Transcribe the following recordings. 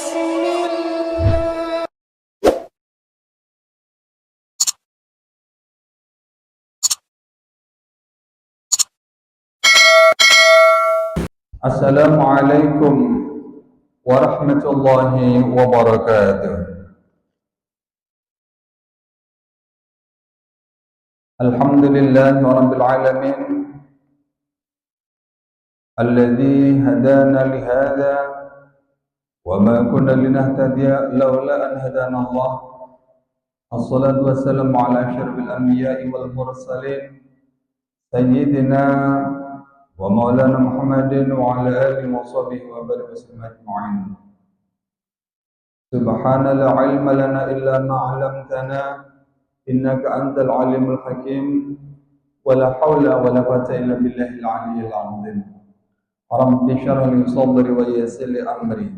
بسم الله. Assalamualaikum warahmatullahi wabarakatuh. Alhamdulillahi rabbil alamin alladzi hadana li hadza wa ma kunna linahtadiya laula an hadana Allah. Assalatu wassalamu ala asyrafil anbiya'i wal mursalin sayyidina wa maulana Muhammadin wa ala alihi wa sahbihi wa barik wasallam ajma'in. Subhana la ilma lana illa ma 'allamtana innaka antal alimul hakim wa la haula wa la quwwata illa billahil aliyyil azim. Rabbi shrah li sadri wa yassir li amri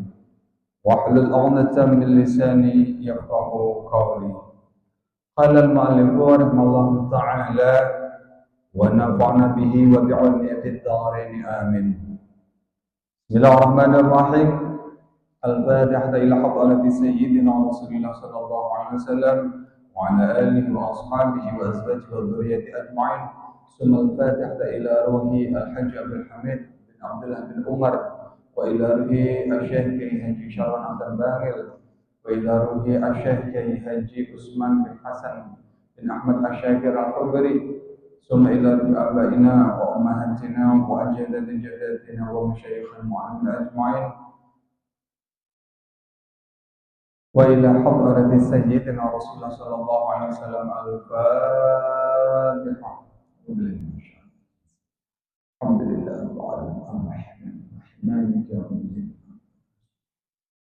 wahlul 'uqdatam min lisani yafqahu qawli. Qala al-mu'allif rahimahullahu ta'ala wa nafa'na bihi wa bi'ilmihi fid dharain amin. Bismillahirrahmanirrahim. Al-Fatihah ila hadrati sayyidina Rasulillah sallallahu alaihi wasallam wa ala alihi wa ashabihi wa azwajihi wa dhurriyyati ajma'in. Summa al-Fatihah ila ruhi Al-Hajj Abdul Hamid bin Abdullah bin Umar wa ila ruhi Asy-Syaikh Kiai Haji Syarwan Abdul Baghil wa ila ruhi Asy-Syaikh Kiai Haji Utsman bin Hasan bin Ahmad Asy-Syakir Al-Khubri. Summa ila ruhi abaina wa ummahatina wa ajdadina jaddatina wa masyayikhina mu'amil ajma'in. Wa ila hadrati sayyidina Rasulullah sallallahu alaihi wasallam. Al-Fatihah. Alhamdulillah maliki yaumiddin.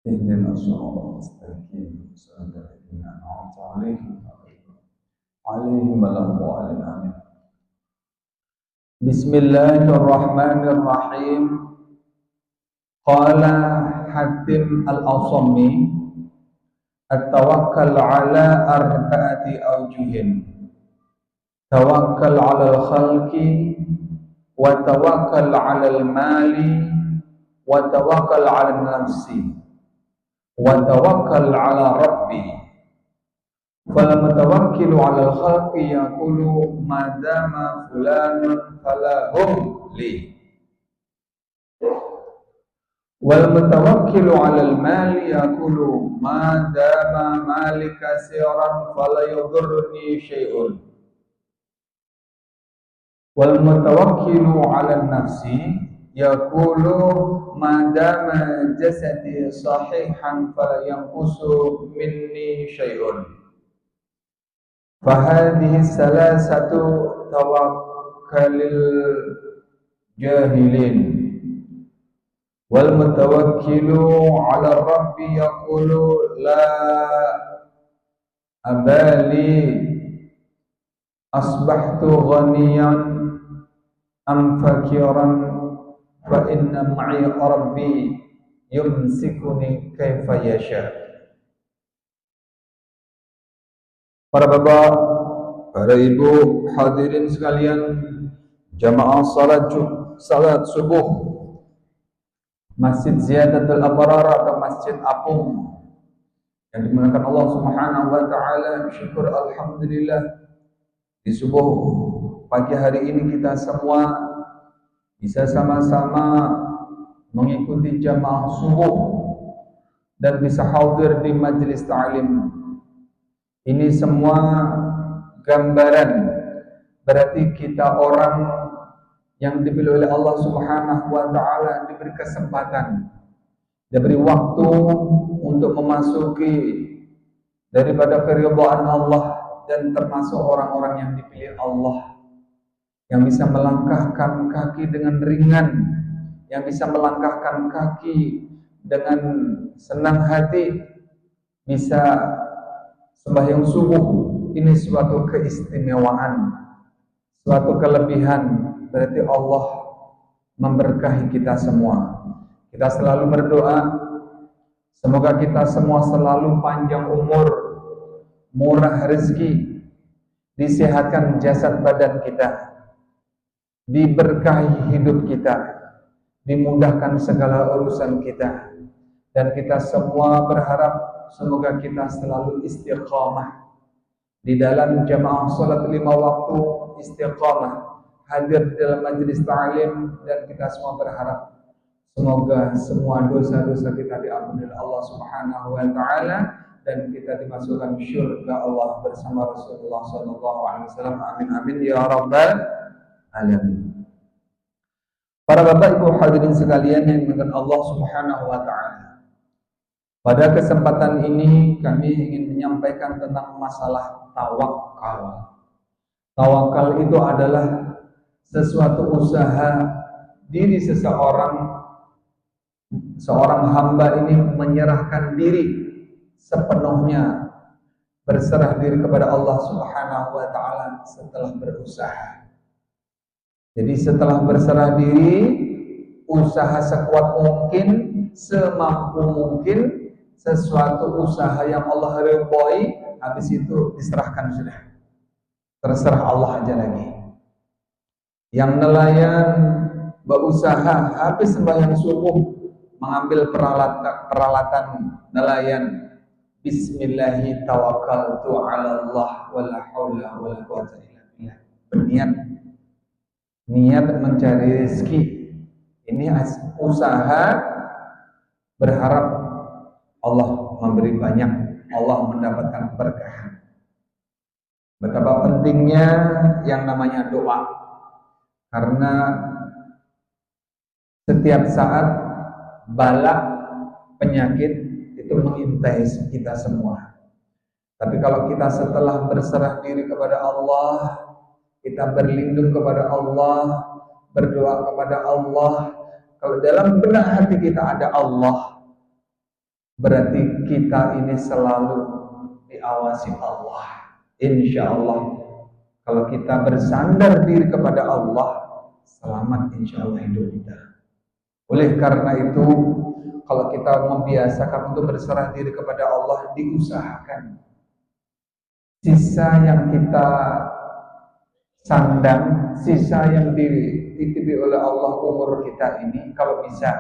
Ihdinas siratal mustaqim. Siratal ladzina an'amta 'alaihim ghairil maghdubi 'alaihim. Bismillahirrahmanirrahim. Qala Hatim al-Asami at-tawakkal ala arba'ati awjuhin. Tawakkal ala al-khalqi wa tawakkal ala al-mali wa tawakkal ala nafsi wa tawakkal ala rabbi. Fal mutawakkilu ala al-khalqi yaqulu ma dama fulanun falahum li, wal mutawakkilu 'alal mali yaqulu ma dama mali katsiran fala yadurruni syai'un, wal mutawakkilu 'alan nafsi yaqulu ma dama jasadi sahihan fala yanqusu minni syai'un. Fahadhihi salasatu tawakkalil jahilin. Wal mutawakkilu 'ala rabbi yaqulu la abali asbahtu ghaniyan am fakiran fa inna ma'i rabbi yumsikuni kaifa yasha. Para bapak, para ibu, hadirin sekalian, jamaah salat subuh Masjid Ziyadatul Abrar atau Masjid Apung yang dimuliakan Allah Subhanahu wa taala. Syukur alhamdulillah di subuh pagi hari ini kita semua bisa sama-sama mengikuti jamaah subuh dan bisa hadir di majelis ta'lim. Ini semua gambaran berarti kita orang yang dipilih oleh Allah Subhanahu wa taala, diberi kesempatan, diberi waktu untuk memasuki daripada keridhaan Allah dan termasuk orang-orang yang dipilih Allah, yang bisa melangkahkan kaki dengan ringan, yang bisa melangkahkan kaki dengan senang hati, bisa sembahyang subuh. Ini suatu keistimewaan, suatu kelebihan. Berarti Allah memberkahi kita semua. Kita selalu berdoa semoga kita semua selalu panjang umur, murah rezeki, disehatkan jasad badan kita, diberkahi hidup kita, dimudahkan segala urusan kita, Dan kita semua berharap semoga kita selalu istiqamah di dalam jamaah salat 5 waktu, istiqamah hadir dalam majelis ta'lim, dan kita semua berharap semoga semua dosa-dosa kita diampuni oleh Allah Subhanahu wa taala dan kita dimasukkan syurga Allah bersama Rasulullah sallallahu alaihi wasallam. Amin amin ya rabbal alamin. Para Bapak Ibu hadirin sekalian yang dimuliakan Allah Subhanahu wa taala. Pada kesempatan ini kami ingin menyampaikan tentang masalah tawakal. Tawakal itu adalah sesuatu usaha diri seorang hamba ini menyerahkan diri sepenuhnya, berserah diri kepada Allah Subhanahu wa taala setelah berusaha. Jadi setelah berserah diri, usaha sekuat mungkin, semampu mungkin, sesuatu usaha yang Allah ridhoi, habis itu diserahkan sudah. Terserah Allah aja lagi. Yang nelayan berusaha habis sembahyang subuh mengambil peralatan nelayan. Bismillahi tawakkaltu 'ala Allah wala haula wala quwwata illa billah. Berniat, niat mencari rezeki. Ini usaha berharap Allah memberi banyak, Allah mendapatkan keberkahan. Betapa pentingnya yang namanya doa, karena setiap saat bala penyakit itu mengintai kita semua. Tapi kalau kita setelah berserah diri kepada Allah, kita berlindung kepada Allah, berdoa kepada Allah, kalau dalam benak hati kita ada Allah, berarti kita ini selalu diawasi Allah. Insya Allah, kalau kita bersandar diri kepada Allah, selamat insya Allah hidup kita. Oleh karena itu, kalau kita membiasakan untuk berserah diri kepada Allah, diusahakan sisa yang kita sandang, sisa yang dititipi oleh Allah umur kita ini, kalau bisa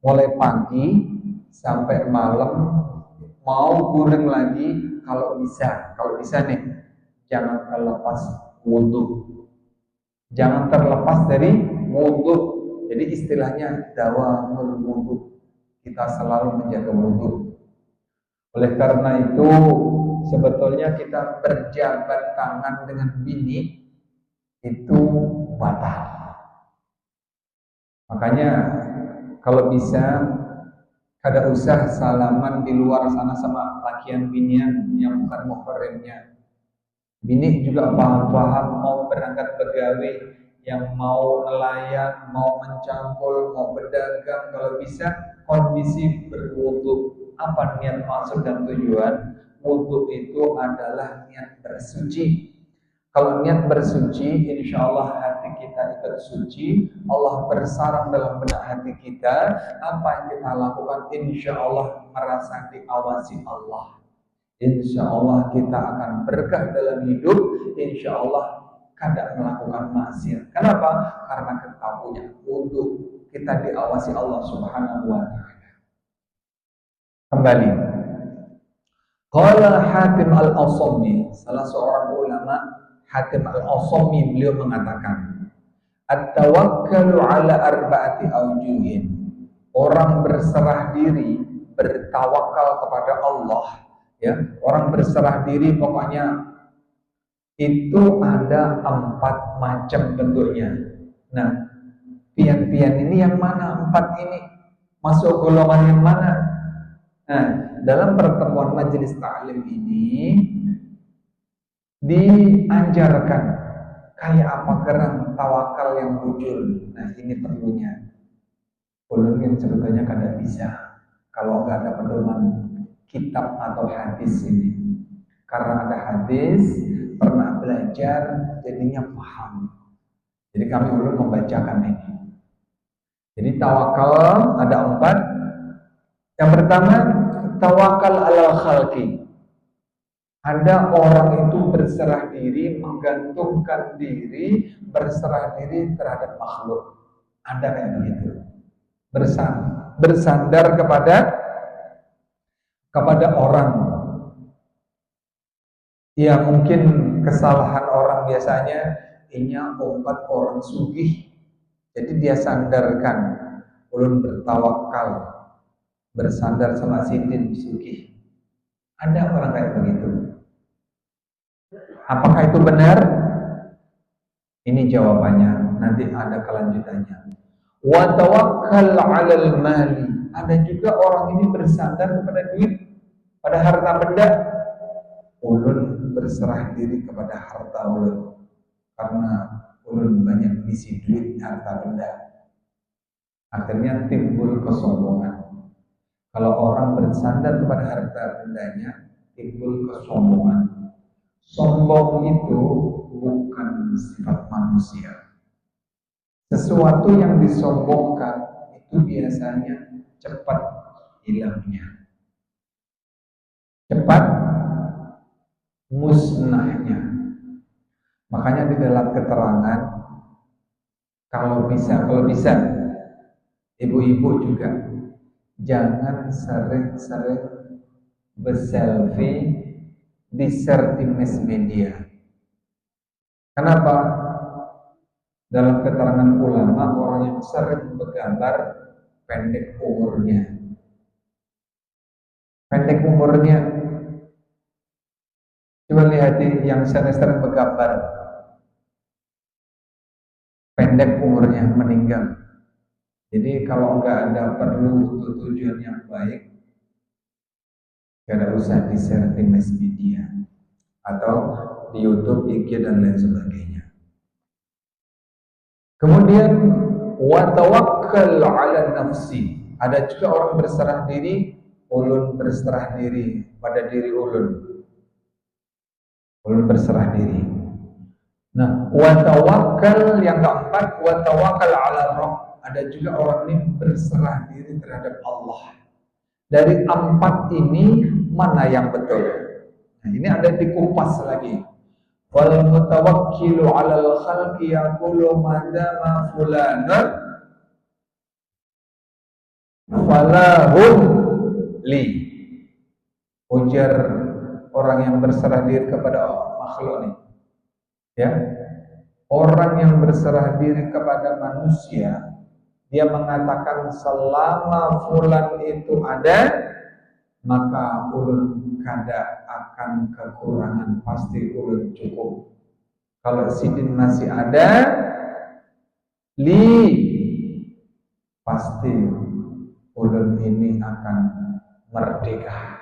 mulai pagi sampai malam, mau kurang lagi kalau bisa nih, jangan terlepas wudhu, jangan terlepas dari wudhu. Jadi istilahnya dawamul wudhu, kita selalu menjaga wudhu. Oleh karena itu sebetulnya kita berjabat tangan dengan bini itu batal. Makanya kalau bisa kada usah salaman di luar sana sama lakian binian yang bukan muhrimnya. Bini juga paham-paham mau berangkat begawe, yang mau nelayan, mau mencangkul, mau berdagang, kalau bisa kondisi berwudu. Apa niat maksud dan tujuan? Wudu itu adalah niat bersuci. Kalau niat bersuci, insya Allah hati kita ikut suci, Allah bersarang dalam benak hati kita. Apa yang kita lakukan, insya Allah merasa diawasi Allah. Insya Allah kita akan berkah dalam hidup. Insya Allah kada melakukan maksiat. Kenapa? Karena kita punya wudu, kita diawasi Allah Subhanahu wa taala. Kembali. Qala Hatim al-Asami, salah seorang ulama, Hatim al-Asami, beliau mengatakan, at-tawakkalu ala arba'ati awjuhin. Orang berserah diri, bertawakal kepada Allah, ya. Orang berserah diri pokoknya itu ada 4 macam bentuknya. Nah, pian-pian ini yang mana 4 ini? Masuk golongan yang mana? Nah, dalam pertemuan majelis ta'lim ini diajarkan kayak apa gerang tawakal yang muncul. Nah, ini perlunya. Ulun sebetulnya kada bisa kalau nggak ada pedoman kitab atau hadis ini. Karena ada hadis, pernah belajar, jadinya paham. Jadi kami ulun membacakan ini. Jadi tawakal ada 4. Yang pertama, tawakal alal khalqi. Ada orang itu berserah diri, menggantungkan diri, berserah diri terhadap makhluk. Ada kayak begitu. Bersandar kepada kepada orang. Ya mungkin kesalahan orang biasanya inya obat orang sugih. Jadi dia sandarkan, ulun bertawakal, bersandar sama sidin sugih. Ada orang kayak begitu. Apakah itu benar? Ini jawabannya, nanti ada kelanjutannya. Wa tawakkal 'alal mali. Ada juga orang ini bersandar kepada duit, pada harta benda. Ulun berserah diri kepada harta ulun karena ulun banyak misi duit harta benda. Akhirnya timbul kesombongan. Kalau orang bersandar kepada harta bendanya, timbul kesombongan. Sombong itu bukan sifat manusia. Sesuatu yang disombongkan itu biasanya cepat hilangnya, cepat musnahnya. Makanya di dalam keterangan, kalau bisa, ibu-ibu juga jangan sering-sering berselfie di share di mass media. Kenapa? Dalam keterangan ulama, orang yang sering bergambar pendek umurnya. Pendek umurnya. Coba lihat yang sering bergambar. Pendek umurnya, meninggal. Jadi kalau nggak ada perlu untuk tujuan yang baik, nggak ada usah di-share di mass media atau di YouTube, IG dan lain sebagainya. Kemudian wa tawakkal 'ala nafsi. Ada juga orang berserah diri, ulun berserah diri pada diri ulun. Ulun berserah diri. Nah, wa tawakkal yang keempat, wa tawakkal 'ala Rabb. Ada juga orang ini berserah diri terhadap Allah. Dari empat ini mana yang betul? Nah, ini ada dikupas lagi. Wal mutawakkilu 'alal khalqi yaqulu madama fulana falahum li. Ujar orang yang berserah diri kepada makhluk ini. Ya. Orang yang berserah diri kepada manusia, dia mengatakan selama fulan itu ada, maka ulun kada akan kekurangan, pasti ulun cukup. Kalau sidin masih ada, pasti ulun ini akan merdeka.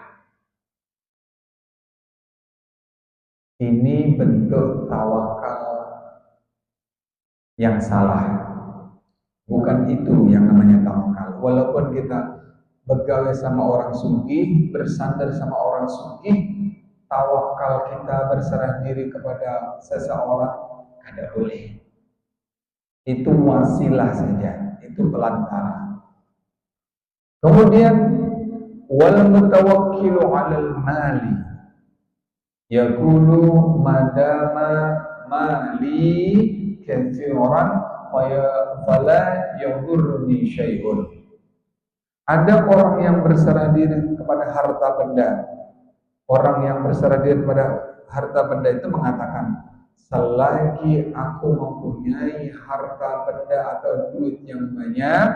Ini bentuk tawakal yang salah. Bukan itu yang namanya tawakal. Walaupun kita begawe sama orang sugih, bersandar sama orang sugih, tawakal kita berserah diri kepada seseorang kada boleh. Itu wasilah saja, itu pelantara. Kemudian wal mutawakkilu 'alal mali yaqulu madama mali katsiran fala yadhurruni syai'un. Ada orang yang berserah diri kepada harta benda. Orang yang berserah diri kepada harta benda itu mengatakan, selagi aku mempunyai harta benda atau duit yang banyak,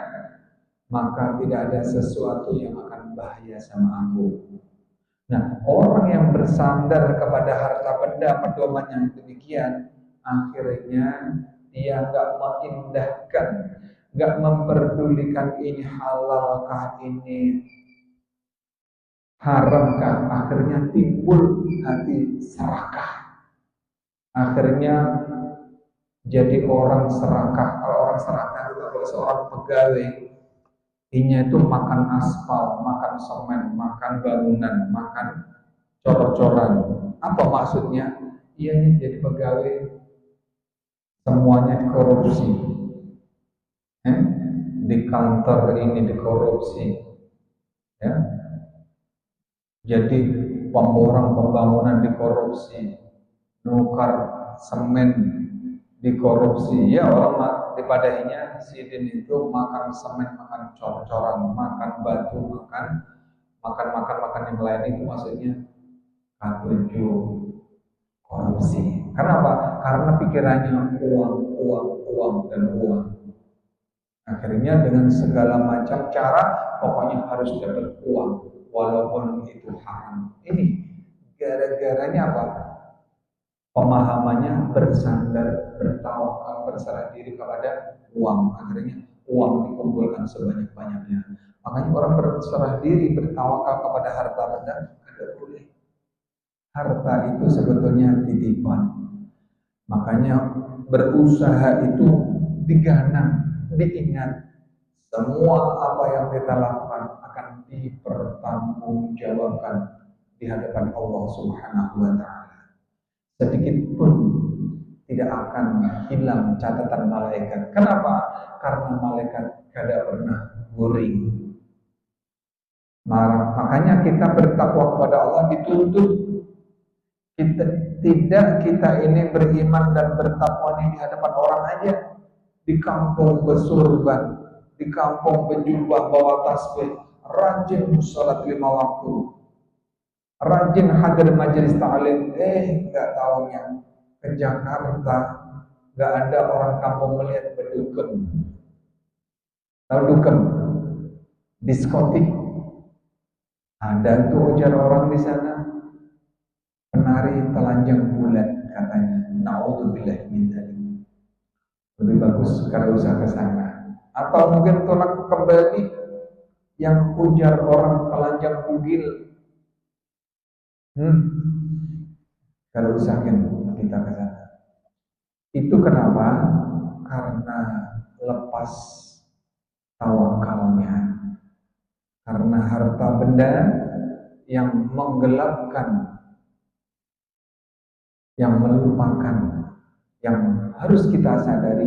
maka tidak ada sesuatu yang akan bahaya sama aku. Nah, orang yang bersandar kepada harta benda, pedoman yang demikian, akhirnya dia nggak mengindahkan, nggak memperdulikan ini halalkah, ini haramkah. Akhirnya timbul hati serakah. Akhirnya jadi orang serakah. Kalau orang serakah itu kalau seorang pegawai, inya itu makan aspal, makan semen, makan bangunan, makan cor-coran. Apa maksudnya? Ia ini jadi pegawai semuanya dikorupsi. Di kantor ini dikorupsi. Ya. Jadi pembangunan dikorupsi, nukar semen dikorupsi. Ya, orang dipadahinya sidin itu makan semen, makan cor-coran, makan batu, makan makan yang lain itu maksudnya K7, korupsi. Karena apa? Karena pikirannya uang dan uang. Akhirnya dengan segala macam cara, pokoknya harus dapat uang, walaupun itu haram. Ini gara-garanya apa? Pemahamannya bersandar, bertawakal, berserah diri kepada uang. Akhirnya uang dikumpulkan sebanyak-banyaknya. Makanya orang berserah diri, bertawakal kepada harta benda, tidak boleh. Harta itu sebetulnya titipan. Makanya berusaha itu diganang, diingat. Semua apa yang kita lakukan akan dipertanggungjawabkan di hadapan Allah Subhanahu wa Ta'ala. Sedikit pun tidak akan hilang catatan malaikat. Kenapa? Karena malaikat tidak pernah guring. Makanya kita bertakwa kepada Allah dituntut. Kita ini beriman dan bertakwa ini di hadapan orang aja. Di kampung bersurban, di kampung berjubah bawa tasbih, rajin sholat 5 waktu, rajin hadir majelis ta'lim. Nggak taunya ke Jakarta nggak ada orang kampung melihat berdukem. Tahu dukem? Diskotik. Ada tuh ujar orang di sana. Penari telanjang bulan katanya. Na'udzubillah min dzalik. Lebih bagus kalau usah ke sana. Atau mungkin tolak kembali yang ujar orang telanjang bugil. Kalau usahakan kita ke sana. Itu kenapa? Karena lepas tawakalnya. Karena harta benda yang menggelapkan, yang melupakan, yang harus kita sadari,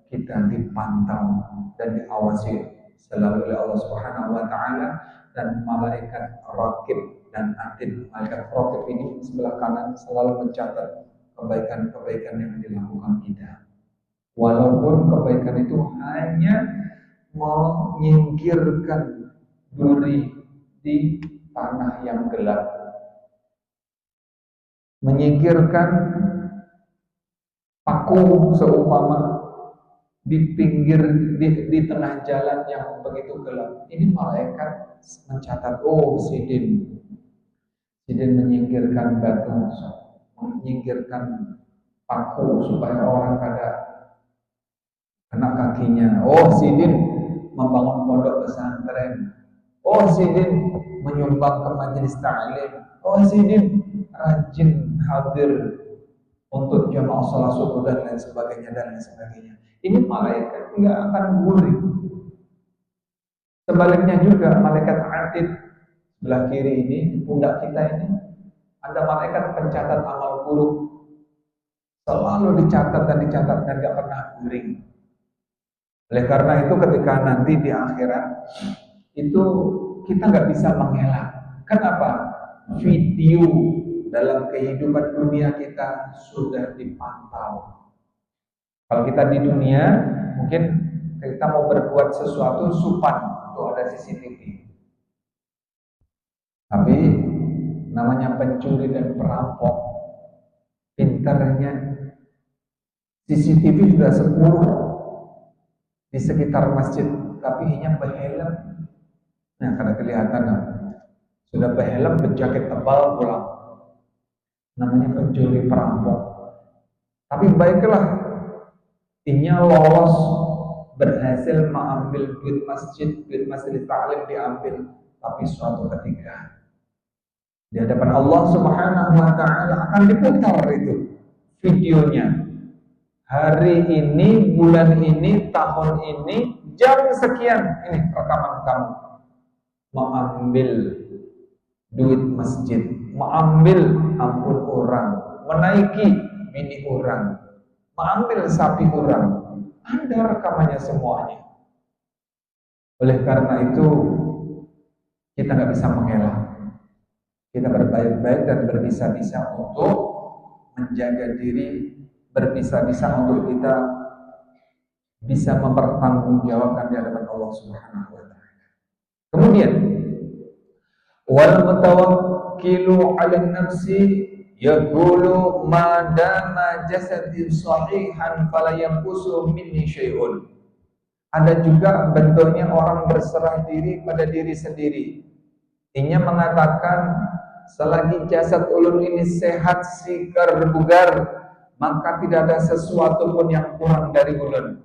kita dipantau dan diawasi selalu oleh Allah Subhanahu wa Ta'ala dan malaikat raqib dan atid. Malaikat raqib ini sebelah kanan selalu mencatat kebaikan-kebaikan yang dilakukan kita. Walaupun kebaikan itu hanya menyingkirkan duri di tanah yang gelap, menyingkirkan paku seumpama di pinggir di tengah jalan yang begitu gelap. Ini malaikat mencatat, Sidin menyingkirkan batu, menyingkirkan paku supaya orang kada kena kakinya. Sidin membangun pondok pesantren. Sidin menyumbang ke majelis ta'lim. Sidin rajin hadir untuk jamaah salat subuh dan lain sebagainya. Ini malaikat nggak akan guring. Sebaliknya juga malaikat atid sebelah kiri ini, di pundak kita ini ada malaikat pencatat amal buruk. Selalu dicatat dan nggak pernah guring. Oleh karena itu ketika nanti di akhirat itu kita nggak bisa mengelak. Kenapa? Video dalam kehidupan dunia kita sudah dipantau. Kalau kita di dunia mungkin kita mau berbuat sesuatu supan, itu ada CCTV. Tapi namanya pencuri dan perampok, pintarnya CCTV sudah 10 di sekitar masjid, tapi hanya berhelm. Nah, karena kelihatan sudah berhelm, berjaket tebal pulang. Namanya pencuri perampok. Tapi baiklah, inya lolos, berhasil mengambil duit masjid, duit majelis ta'lim diambil. Tapi suatu ketika di hadapan Allah Subhanahu wa Ta'ala akan diputar itu videonya. Hari ini, bulan ini, tahun ini, jam sekian, ini rekaman kamu mengambil duit masjid, mengambil ampun orang, menaiki bini orang, mengambil sapi orang. Ada rekamannya semuanya. Oleh karena itu kita nggak bisa mengelak. Kita berbaik-baik dan berbisa-bisa untuk menjaga diri, berbisa-bisa untuk kita bisa mempertanggungjawabkan di hadapan Allah Subhanahu wa Ta'ala. Kemudian Wal mutawakkilu 'ala nafsi yaqulu ma dama jasadi sahihan fala yanqusu minni syai'un. Ada juga bentuknya orang berserah diri pada diri sendiri. Ini mengatakan selagi jasad ulun ini sehat, sigar, bugar, maka tidak ada sesuatu pun yang kurang dari ulun.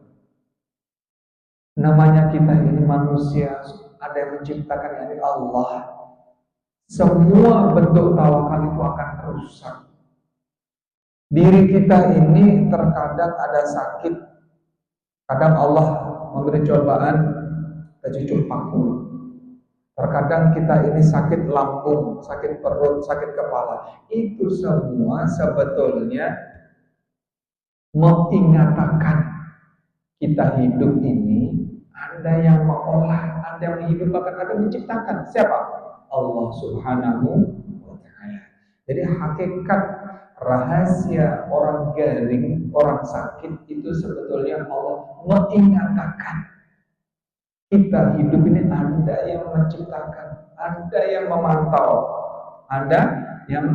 Namanya kita ini manusia, ada yang menciptakan, yakni Allah. Semua bentuk tawakal itu akan rusak. Diri kita ini terkadang ada sakit. Kadang Allah memberi cobaan ke cucuk paku. Terkadang kita ini sakit lambung, sakit perut, sakit kepala. Itu semua sebetulnya mengingatkan kita hidup ini ada yang mengolah, ada yang menghidupkan, ada yang menciptakan. Siapa? Allah Subhanahu wa Ta'ala. Jadi hakikat rahasia orang garing, orang sakit itu sebetulnya Allah mengingatkan kita hidup ini ada yang menciptakan, ada yang memantau, ada yang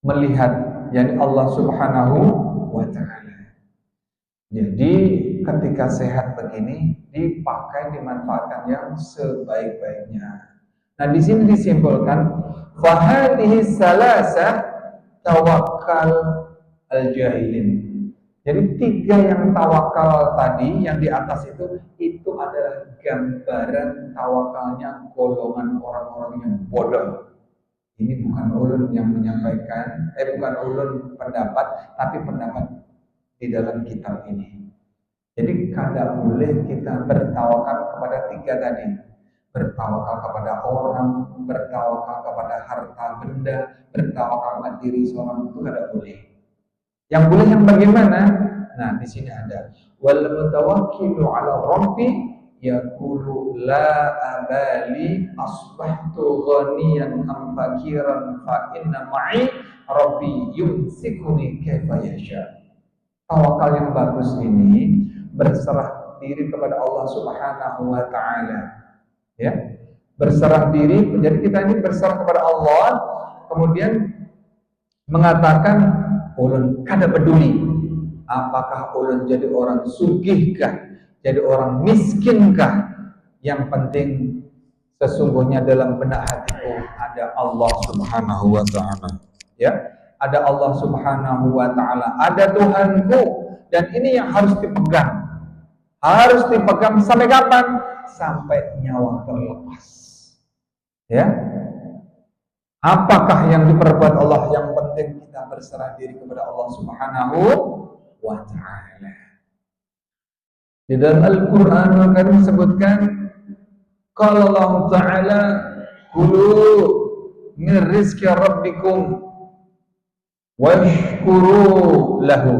melihat, yakni Allah Subhanahu wa Ta'ala. Jadi ketika sehat begini dipakai, dimanfaatkan yang sebaik-baiknya. Nah, di sini disimpulkan fahadhihi salasa tawakkal al-jahilin. Jadi 3 yang tawakal tadi yang di atas itu adalah gambaran tawakalnya golongan orang-orang yang bodoh. Ini bukan ulun yang menyampaikan, bukan ulun pendapat, tapi pendapat di dalam kitab ini. Jadi kada boleh kita bertawakal kepada 3 tadi. Bertawakal kepada orang, bertawakal kepada harta benda, bertawakal kepada diri seorang, itu kada boleh. Yang boleh yang bagaimana? Nah, di sini ada wal mutawakkilu 'ala rabbi yaqulu la abali asbahtu ghaniyan am fakiran fa inna ma'i rabbi yumsikuni kaifa yasha. Tawakal yang bagus ini berserah diri kepada Allah Subhanahu wa Ta'ala. Ya, berserah diri. Jadi kita ini berserah kepada Allah, kemudian mengatakan ulun kada peduli apakah ulun jadi orang sugihkah, jadi orang miskinkah, yang penting sesungguhnya dalam benak hatiku ada Allah Subhanahu wa Ta'ala. Ya, ada Allah Subhanahu wa Ta'ala, ada Tuhanku, dan ini yang harus dipegang. Harus dipegang sampai kapan? Sampai nyawa terlepas. Ya. Apakah yang diperbuat Allah? Yang penting kita berserah diri kepada Allah Subhanahu wa Ta'ala. Di dalam Al-Quran Al-Karim disebutkan, qala Allah Ta'ala kulu min rizki rabbikum washkuru lahu.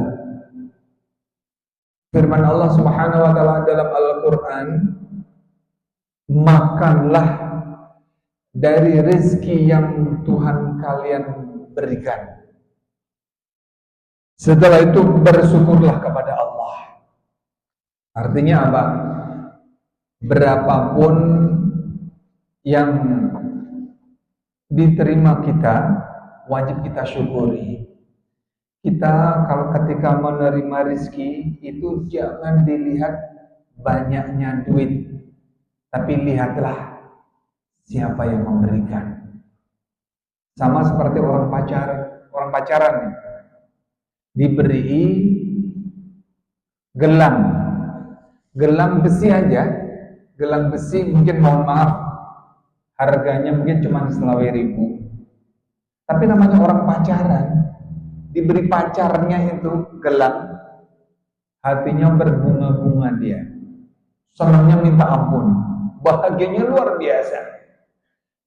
Firman Allah Subhanahu wa Ta'ala dalam Al-Quran, makanlah dari rezeki yang Tuhan kalian berikan. Setelah itu bersyukurlah kepada Allah. Artinya apa? Berapapun yang diterima kita, wajib kita syukuri. Kita kalau ketika menerima rezeki itu jangan dilihat banyaknya duit, tapi lihatlah siapa yang memberikan. Sama seperti orang pacaran nih, diberi gelang besi aja, gelang besi mungkin mohon maaf harganya mungkin cuma 20.000, tapi namanya orang pacaran, diberi pacarnya itu gelang, hatinya berbunga-bunga, dia senangnya minta ampun, bahagianya luar biasa.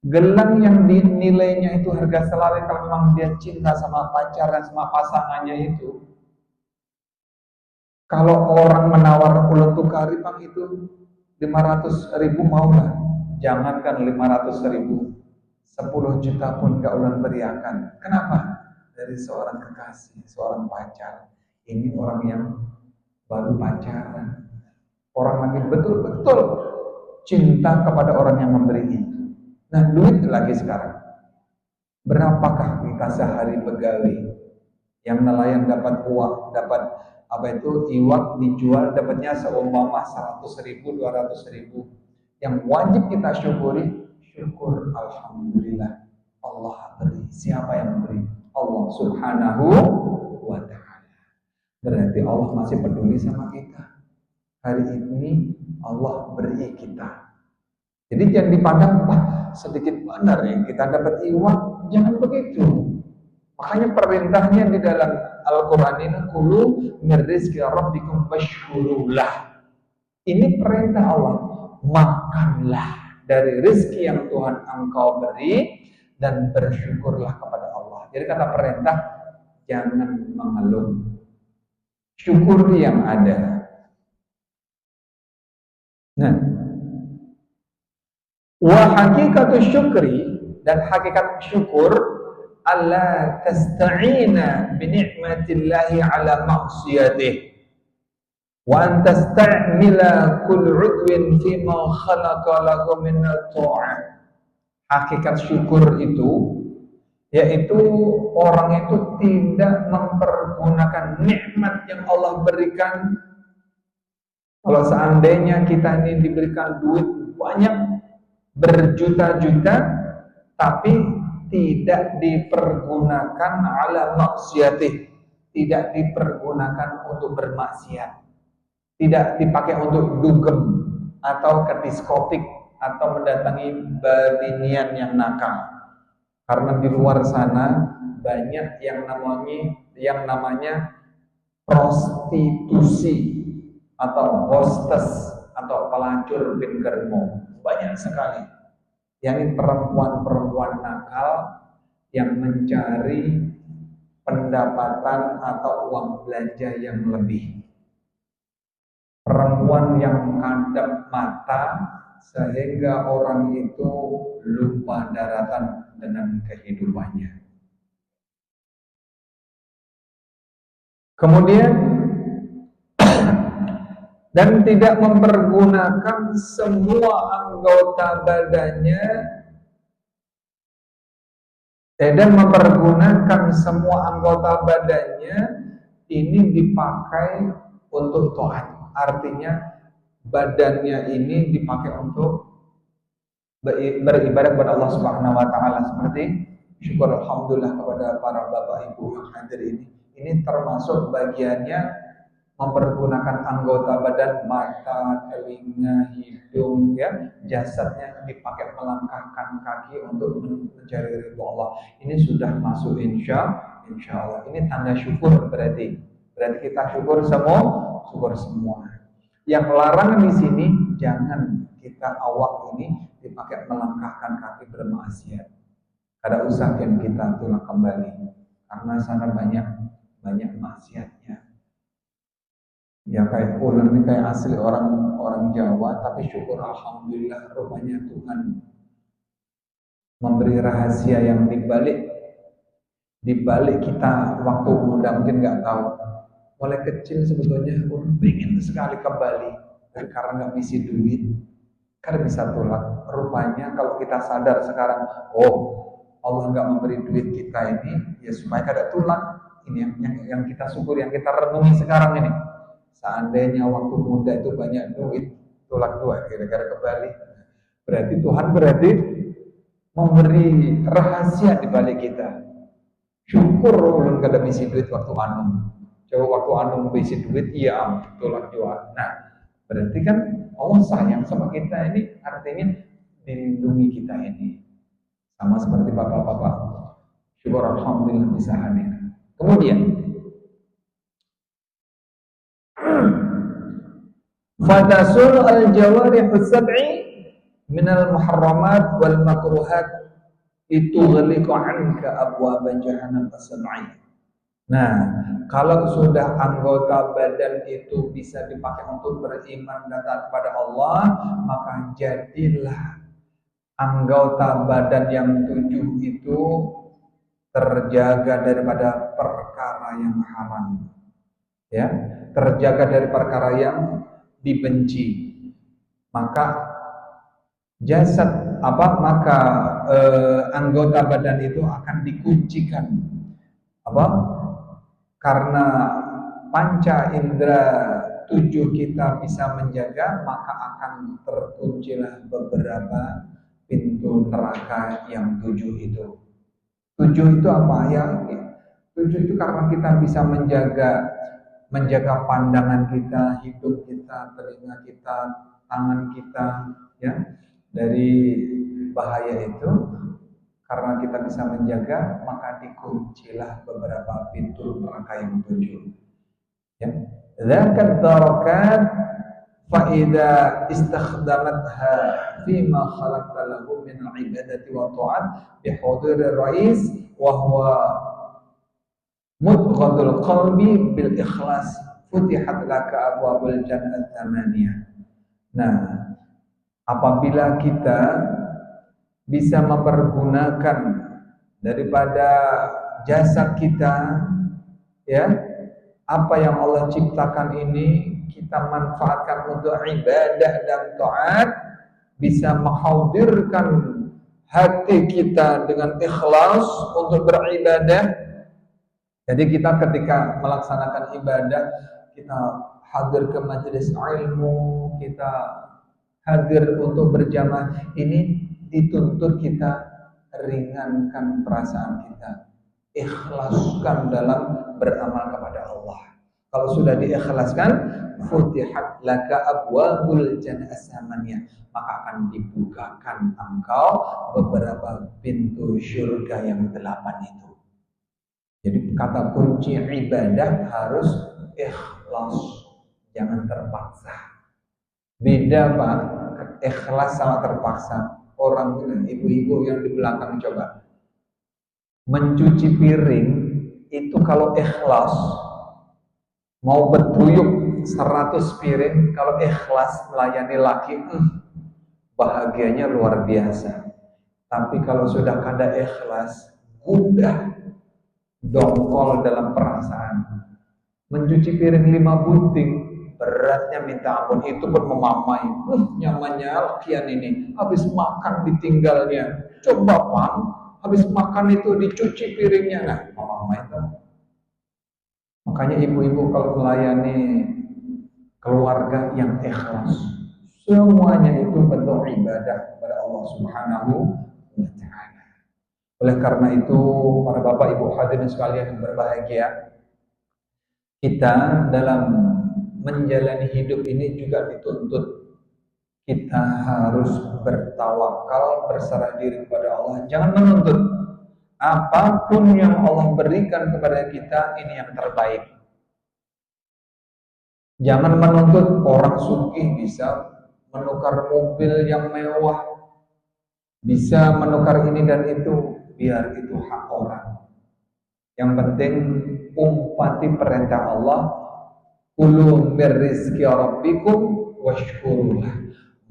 Gelang yang dinilainya itu harga selawe, kalau memang dia cinta sama pacaran, sama pasangannya itu, kalau orang menawar ulun tukari bang itu 500.000 maulah. Jangankan 500.000, 10 juta pun gak ulun beriakan. Kenapa? Dari seorang kekasih, seorang pacar. Ini orang yang baru pacaran, orang lagi betul-betul cinta kepada orang yang memberi itu. Nah, duit lagi sekarang. Berapakah kita sehari pegawai yang nelayan dapat uang, dapat apa itu iwak dijual dapatnya seumpama 100.000, 200.000. Yang wajib kita syukuri, syukur alhamdulillah Allah beri. Siapa yang beri? Allah Subhanahu wa ta'ala. Berarti Allah masih peduli sama kita. Hari ini Allah beri kita. Jadi jangan dipandang, wah sedikit benar ya kita dapat iwak. Jangan begitu. Makanya perintahnya di dalam Al-Quran ini, kulu min rizqi rabbikum washkurulah. Ini perintah Allah. Makanlah dari rezeki yang Tuhan engkau beri dan bersyukurlah kepada Allah. Jadi kata perintah, jangan mengeluh. Syukur yang ada. Nah, wa hakikatu syukri, dan hakikat syukur, alla tasta'ina bi ni'matillahi ala ma'siyatih wa an tasta'mila kull 'udwin fima khalaqa lahu min at-ta'ah. Hakikat syukur itu yaitu orang itu tidak mempergunakan nikmat yang Allah berikan. Kalau seandainya kita ini diberikan duit banyak berjuta-juta, tapi tidak dipergunakan ala maksiatih, tidak dipergunakan untuk bermaksiat, tidak dipakai untuk dugem atau ke diskotik atau mendatangi babinian yang nakal. Karena di luar sana banyak yang namanya prostitusi atau hostess atau pelacur bin germo. Banyak sekali. Yang perempuan-perempuan nakal yang mencari pendapatan atau uang belanja yang lebih. Perempuan yang kadap mata sehingga orang itu lupa daratan dengan kehidupannya. Kemudian dan tidak mempergunakan semua anggota badannya dan mempergunakan semua anggota badannya ini dipakai untuk taat. Artinya badannya ini dipakai untuk beribadah kepada Allah Subhanahu wa taala, seperti syukur alhamdulillah kepada para bapak ibu yang hadir ini. Ini termasuk bagiannya mempergunakan anggota badan, mata, telinga, hidung, ya, jasadnya dipakai melangkahkan kaki untuk mencari ridho Allah. Ini sudah masuk insya Allah. Ini tanda syukur berarti kita syukur semua. Yang larangan di sini, jangan kita awak ini dipakai melangkahkan kaki bermaksiat. Kada usah kita tulang kembali, karena sana banyak maksiatnya. Ya kayak ular ini kayak asli orang Jawa, tapi syukur alhamdulillah rupanya Tuhan memberi rahasia yang dibalik kita waktu muda mungkin nggak tahu. Mulai kecil sebetulnya ingin sekali ke Bali, dan karena nggak ngisi duit, kan bisa tolak. Rupanya kalau kita sadar sekarang, oh Allah nggak memberi duit kita ini, ya supaya kada tulak. Ini yang kita syukur, yang kita renungi sekarang ini. Seandainya waktu muda itu banyak duit, tulak dua kira-kira ke Bali. Berarti Tuhan memberi rahasia di balik kita. Syukur ulun kada ngisi duit waktu anu. Coba waktu anu ngisi duit, iya tulak dua. Nah, berarti kan Allah sayang sama kita ini, artinya dilindungi kita ini. Sama seperti bapak-bapak. Syukur alhamdulillah bisa hadir. Kemudian fatasul al-jawarihu sab'i minal muharramat wal makruhat itughliqu anka abwaban jahannam as-sab'i. Nah, kalau sudah anggota badan itu bisa dipakai untuk beriman dan taat kepada Allah, maka jadilah anggota badan yang 7 itu terjaga daripada perkara yang haram. Ya, terjaga dari perkara yang dibenci. Maka jasad maka anggota badan itu akan dikuncikan apa karena panca indera tujuh kita bisa menjaga, maka akan terkuncilah beberapa pintu neraka yang tujuh itu. Tujuh itu apa ya? Tujuh itu karena kita bisa menjaga pandangan kita, hidup kita, telinga kita, tangan kita, ya, dari bahaya itu. Karena kita bisa menjaga, maka dikuncilah beberapa pintu neraka yang tujuh. Ya, zakat darakat فإذا استخدمتها فيما خلقت له من العبادة والطاعات بحضور الرئيس وهو مدغض القلب بالإخلاص فتحت لك أبواب الجنة الثمانية. Nah, apabila kita bisa mempergunakan daripada jasad kita, ya, apa yang Allah ciptakan ini kita manfaatkan untuk ibadah dan taat, bisa menghadirkan hati kita dengan ikhlas untuk beribadah. Jadi kita ketika melaksanakan ibadah, kita hadir ke majelis ilmu, kita hadir untuk berjamaah, ini dituntut kita ringankan perasaan kita, ikhlaskan dalam beramal kepada Allah. Kalau sudah diikhlaskan, futihat laka abwabul jannah as-samaniyah, maka akan dibukakan engkau beberapa pintu surga yang 8 itu. Jadi kata kunci ibadah harus ikhlas, jangan terpaksa. Beda Pak, ikhlas sama terpaksa. Orang ibu-ibu yang di belakang coba mencuci piring itu kalau ikhlas mau betuyuk 100 piring, kalau ikhlas melayani laki, bahagianya luar biasa. Tapi kalau sudah kada ikhlas, gundah, dongkol dalam perasaan. Mencuci piring 5 bunting, beratnya minta ampun, itu pun memamai. Nyamannya lakian ini, habis makan ditinggalnya. Coba Pak, habis makan itu dicuci piringnya, nah memamai itu. Makanya ibu-ibu kalau melayani keluarga yang ikhlas, semuanya itu bentuk ibadah kepada Allah Subhanahu wa Ta'ala. Oleh karena itu, para bapak ibu hadirin sekalian yang berbahagia, kita dalam menjalani hidup ini juga dituntut kita harus bertawakal, berserah diri kepada Allah. Jangan menuntut apapun yang Allah berikan kepada kita, ini yang terbaik. Jangan menuntut orang sugih bisa menukar mobil yang mewah, bisa menukar ini dan itu, biar itu hak orang. Yang penting umpati perintah Allah, kulu mir rizqi rabbikum washkurulah.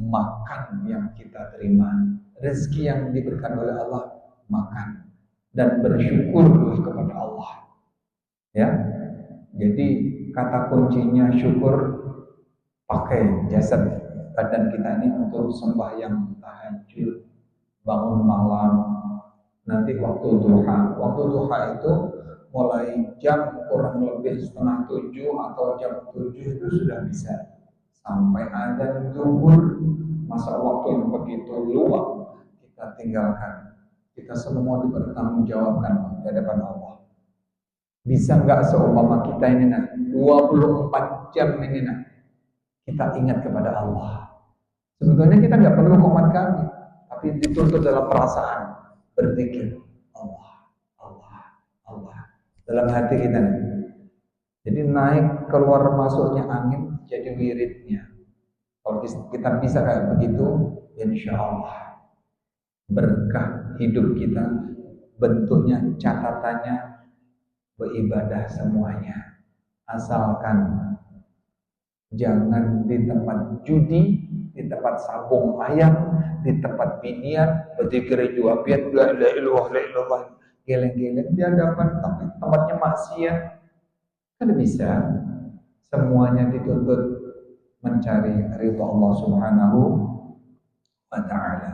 Makan yang kita terima, rezeki yang diberikan oleh Allah, makan dan bersyukurlah kepada Allah. Ya, jadi kata kuncinya syukur. Pakai jasad badan kita ini untuk sembahyang tahajud, bangun malam, nanti waktu duha. Waktu duha itu mulai jam kurang lebih 6:30 atau jam 7 itu sudah bisa sampai adzan zuhur. Masa waktu yang begitu luang kita tinggalkan. Kita semua dipertanggungjawabkan di hadapan Allah. Bisa nggak seumpama kita ini 24 jam ini kita ingat kepada Allah. Sebetulnya kita nggak perlu komat kami, tapi dituntut dalam perasaan berzikir Allah, Allah, Allah dalam hati kita. Jadi naik keluar masuknya angin jadi wiridnya. Kalau kita bisa kayak begitu, insya Allah berkah hidup kita, bentuknya, catatannya beribadah semuanya. Asalkan jangan di tempat judi, di tempat sabung ayam, di tempat binian, berzikir juabian, la ilaha illallah, la ilallah, geleng-geleng di hadapan, tapi tempatnya maksiat. Kan bisa. Semuanya dituntut mencari ridha Allah Subhanahu wa Ta'ala.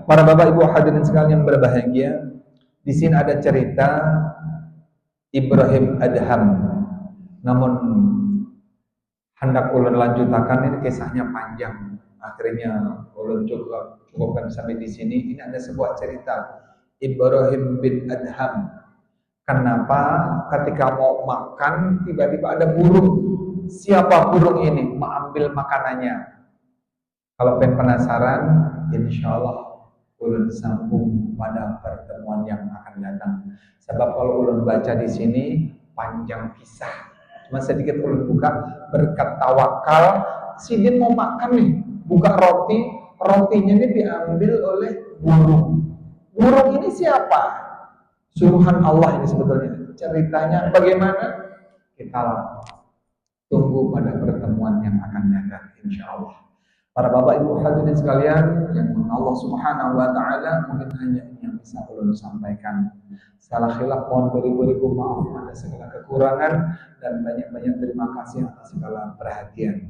Para bapak ibu hadirin sekalian berbahagia, di sini ada cerita Ibrahim Adham. Namun hendak ulun lanjutakan, ini kisahnya panjang. Akhirnya ulun cukupkan sampai di sini. Ini ada sebuah cerita Ibrahim bin Adham. Kenapa ketika mau makan tiba-tiba ada burung? Siapa burung ini? Mengambil makanannya. Kalau pengen penasaran, insya Allah ulun sambung pada pertemuan yang akan datang. Sebab kalau ulun baca di sini panjang kisah. Cuma sedikit ulun buka, berkat tawakal. Sidin mau makan nih, buka roti, rotinya ini diambil oleh burung. Burung ini siapa? Suruhan Allah ini sebetulnya. Ceritanya bagaimana? Kita tunggu pada pertemuan yang akan datang, insya Allah. Para bapak ibu hadirin sekalian yang Allah Subhanahu wa taala, mungkin hanya ini yang bisa ulun sampaikan. Salah khilaf mohon beribu-ribu maaf, ada segala kekurangan dan banyak-banyak terima kasih atas segala perhatian.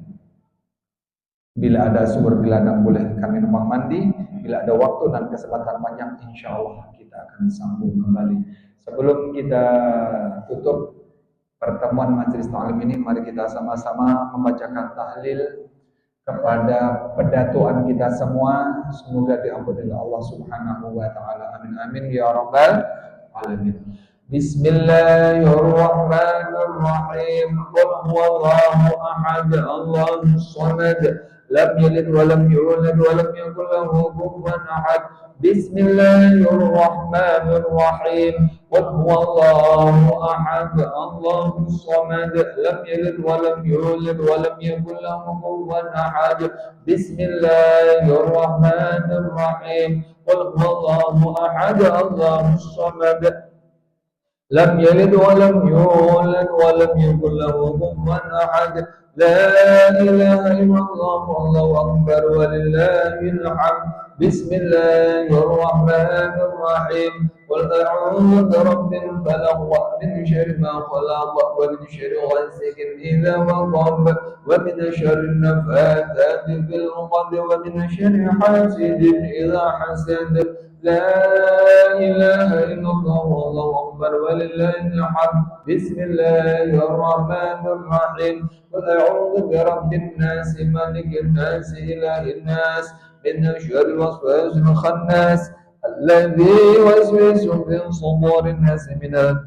Bila ada sumber geladang boleh kami numpang mandi. Bila ada waktu dan kesempatan banyak, insya Allah kita akan sambung kembali. Sebelum kita tutup pertemuan majelis ta'lim ini, mari kita sama-sama membacakan tahlil kepada pendatuan kita semua. Semoga diampuni oleh Allah Subhanahu wa taala. Amin amin ya rabbal alamin. Bismillahirrahmanirrahim. Qul huwallahu ahad, Allahus samad, lam yalid wa lam yulad wa lam yakul lahu kufuwan ahad. Bismillahirrahmanirrahim. Qul huwallahu ahad, Allahus samad, lam yalid wa lam yulad wa lam yakul lahu kufuwan ahad. Bismillahirrahmanirrahim. Qul huwallahu ahad, Allahus samad, lam yalid wa lam yulad wa lam yakul lahu kufuwan ahad. La ilaha illallah, Allahu akbar, walillahil hamd. Bismillahirrahmanirrahim. Qul a'udzu birabbil falaq min syarri ma khalaq wa min syarri ghasiqin idza waqab wa min syarri nafathati fil 'uqad wa min syarri hasidin idza hasad. La ilaha illallah, Allahu akbar, walillahil hamd. Bismillahirrahmanirrahim. Qul a'udzu birabbin nas, malikin nas, ilahin nas, min syarril waswasil khannas, alladzi yuwaswisu fi sudurin nas minal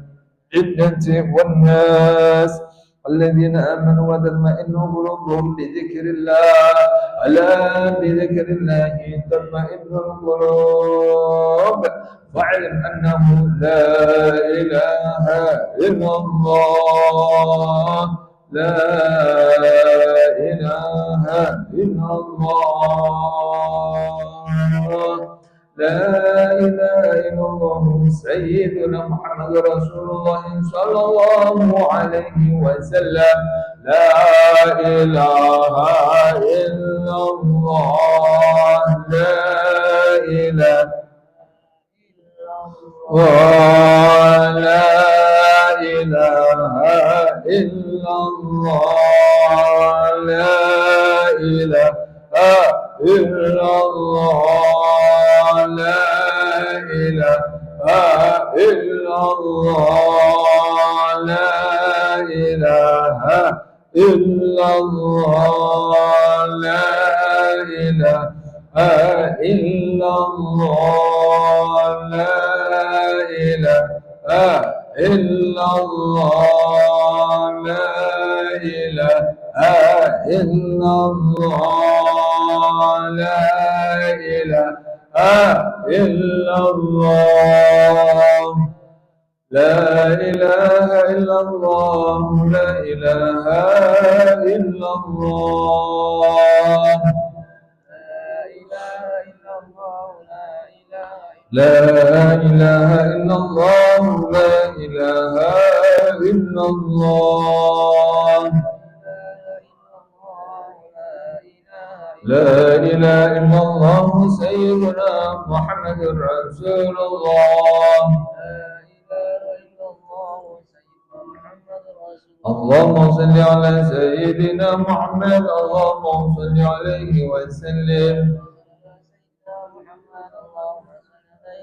jinnati wan nas. الذين آمنوا وتطمئن قلوبهم بذكر الله، ألا بذكر الله تطمئن القلوب. واعلم أنه لا إله إلا الله، لا إله إلا الله، لا إله إلا الله. سيدنا محمد رسول الله صلى الله عليه وسلم. لا إله إلا الله، لا إله ولا إله إلا الله، لا إله إلا الله، لا إله إلا الله، لا إله إلا الله، لا إله إلا الله، لا إله إلا الله، لا إله إلا الله، لا إله إلا الله، لا إله إلا الله، لا إله إلا الله، لا إله إلا الله، لا إله إلا الله، لا إله إلا الله. سيدنا محمد رسول الله. اللهم صل على سيدنا محمد، اللهم صل عليه وسلم.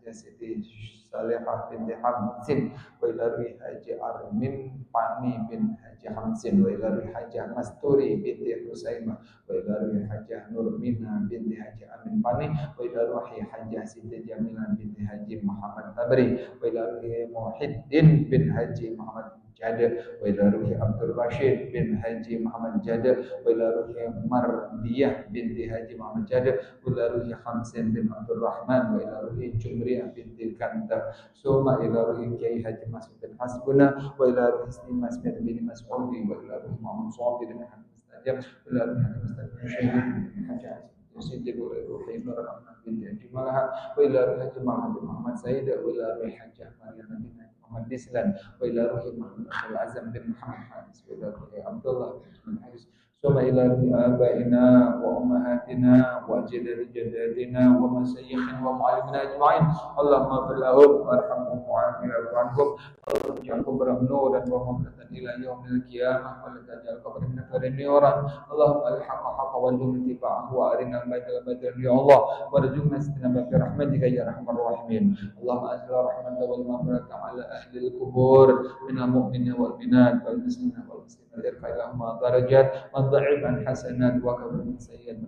Hajah Siti Salihah binti Hamzin, wa ila ruhi Haji Armin Pani bin Haji Hamzin, wa ila ruhi Hajah Masturi binti Husaimah, wa ila ruhi Hajah Nurmina binti Haji Amin Pani, wa ila ruhi Hajah Siti Jamilah binti Haji Muhammad Tabri, wa ila ruhi Muhyiddin bin Haji Muhammad Jada, wa ila ruhi Abdul Rashid bin Haji Muhammad Jada, wa ila ruhi Mardiyah binti Haji Muhammad Jada, wa ila ruhi Hamzin bin Abdul Rahman, wa ila ruhi Jumriyah binti Kanta, summa ila ruhi Kiai Haji Mas'ud bin Hasbuna, wa ila ruhi Sni Mas'ud bin Mas'udi, wa ila ruhi Muhammad Shabir bin Hamid Mustajab, wa ila ruhi Haji Mustajab bin Syahid bin Haji Siddiq, wa ila ruhi Nur Rahman binti Haji Malaha, wa ila ruhi Haji Muhammad Said, wa ila ruhi Haji Mariana bin Muhammad Dislan, wa ila ruhi Muhammad Al Azam bin Muhammad Haris, wa ila ruhi Abdullah bin Haris, summa ila ruhi abaina wa ummahatina wa jadadina wa masyayikhina wa mu'allimina ajma'in. Allahumma fir lahum warhamhum wa'afu anhum, waj'alhum nuran wa hudatan ila yaumil qiyamah, wa la taj'al qabrahum nafran nuran. Allahumma al-haqqa haqqa wa al-tiba'ahu wa arina al-batila batilan ya Allah, warzuqna istinaba bi rahmatika ya arhamar rahimin. Allahumma anzil rahmatan wal maghfirata ala ahli al-qubur min al-mu'minina wal mu'minat wal muslimina wal muslimat, irfa' lahum darajat wa dha'if an hasanat wa kabir min sayyi'at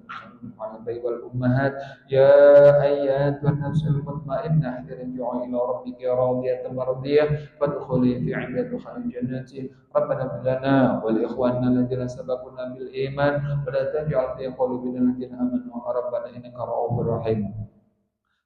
ala bayi wal ummahat. Ya ayyatuhan nafsul mutmainnah irji'i ila rabbika radiyatan mardiyah fadkhuli fi 'ibadati khairil jannati. Rabbana hab lana wa li ikhwanina alladziina sabaquna bil iman wa la taj'al fi qulubina alladziina amanu rabbana innaka ra'ufur rahim.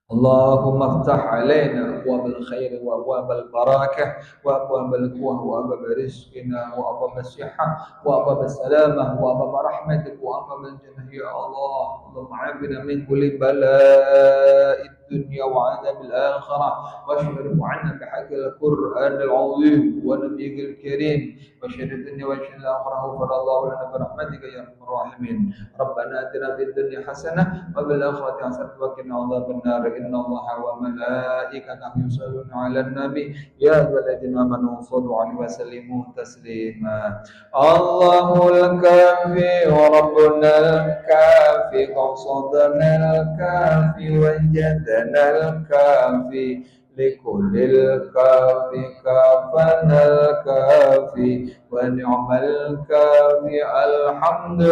اللهم افتح علينا أبواب الخير وأبواب البركة وأبواب القوة وأبواب رزقنا وأبواب الصحة وأبواب السلامة وأبواب رحمتك وأبواب الجنة يا الله. اللهم عافنا من كل بلاء الدنيا وعذاب الآخرة، واشفر عنا بحق القرآن العظيم ونبيك الكريم، وشر الدنيا وشر الآخرة، غفر الله لنا برحمتك يا أرحم الراحمين. ربنا آتنا في الدنيا حسنة وفي الآخرة حسنة وقنا عذاب النار. إن الله وملائكته يصلون على النبي يا أيها الذين آمنوا صلوا عليه وسلموا تسليما. الله الكافي وربنا الكافي قصدنا الكافي وجدنا الكافي لكل الكافي كافنا الكافي ونعم الكافي الحمد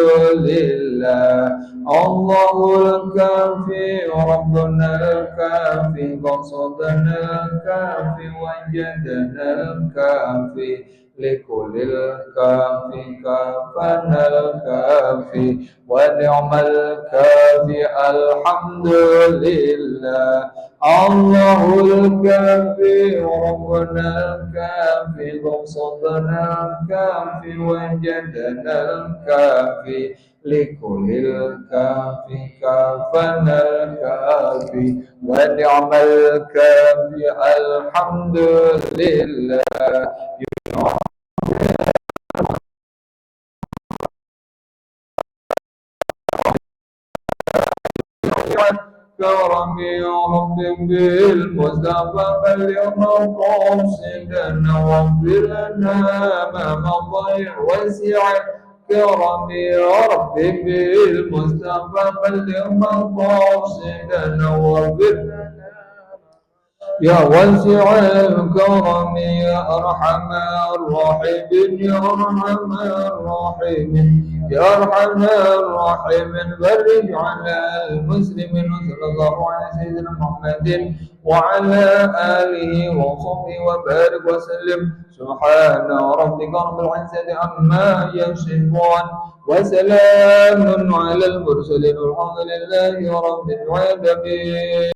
لله. الله الكافي ربنا الكافي قصدنا الكافي وجدنا الكافي لكل الكافي كافنا الكافي ونعم الكافي الحمد لله. الله الكافي ربنا الكافي قصدنا الكافي وجدنا الكافي لكل الكافي كافنا الكافي ونعم الكافي الحمد لله. كرم يا رب بالمصطفى فاليوم قاصدنا واغفر لنا ما مضى وسع كرم يا رب بالمصطفى فاليوم قاصدنا واغفر لنا يا واسع الكرم يا أرحم الراحمين يا أرحم الراحمين يا أرحم الراحمين فرج على المسلمين صلى الله على سيدنا محمد وعلى آله وصحبه وبارك وسلم. سبحان ربك رب العزة عما يصفون وسلام على المرسلين والحمد لله رب العالمين.